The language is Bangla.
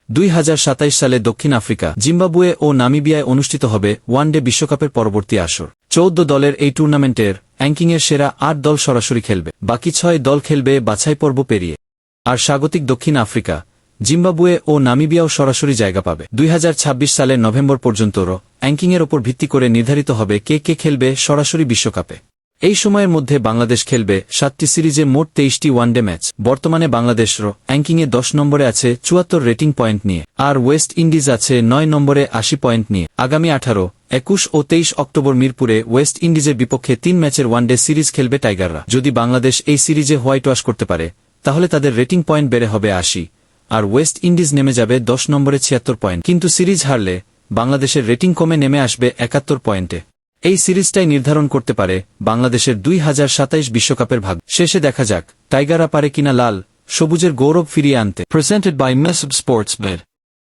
2027 সালে দক্ষিণ আফ্রিকা, জিম্বাবুয়ে ও নামিবিয়ায় অনুষ্ঠিত হবে ওয়ানডে বিশ্বকাপের পরবর্তী আসর। 14 দলের এই টুর্নামেন্টের র্যাঙ্কিংয়ের সেরা 8 দল সরাসরি খেলবে, বাকি 6 দল খেলবে বাছাই পর্ব পেরিয়ে। আর স্বাগতিক দক্ষিণ আফ্রিকা, জিম্বাবুয়ে ও নামিবিয়াও সরাসরি জায়গা পাবে। 2026 সালের নভেম্বর পর্যন্ত র্যাঙ্কিংয়ের ওপর ভিত্তি করে নির্ধারিত হবে কে কে খেলবে সরাসরি বিশ্বকাপে। এই সময়ের মধ্যে বাংলাদেশ খেলবে 7টি সিরিজে মোট 23টি ওয়ানডে ম্যাচ। বর্তমানে বাংলাদেশ র্যাঙ্কিংয়ে 10 নম্বরে আছে 74 রেটিং পয়েন্ট নিয়ে, আর ওয়েস্ট ইন্ডিজ আছে 9 নম্বরে 80 পয়েন্ট নিয়ে। আগামী 18, 21 ও 23 অক্টোবর মিরপুরে ওয়েস্ট ইন্ডিজের বিপক্ষে 3 ম্যাচের ওয়ানডে সিরিজ খেলবে টাইগাররা। যদি বাংলাদেশ এই সিরিজে হোয়াইট ওয়াশ করতে পারে, তাহলে তাদের রেটিং পয়েন্ট বেড়ে হবে 80, আর ওয়েস্ট ইন্ডিজ নেমে যাবে 10 নম্বরে 76 পয়েন্ট। কিন্তু সিরিজ হারলে বাংলাদেশের রেটিং কমে নেমে আসবে 71 পয়েন্টে। এই সিরিজটাই নির্ধারণ করতে পারে বাংলাদেশের 2027 বিশ্বকাপের ভাগ্য। শেষে দেখা যাক টাইগাররা পারে কিনা লাল সবুজের গৌরব ফিরিয়ে আনতে। প্রেজেন্টেড বাই মেসব স্পোর্টস বেড।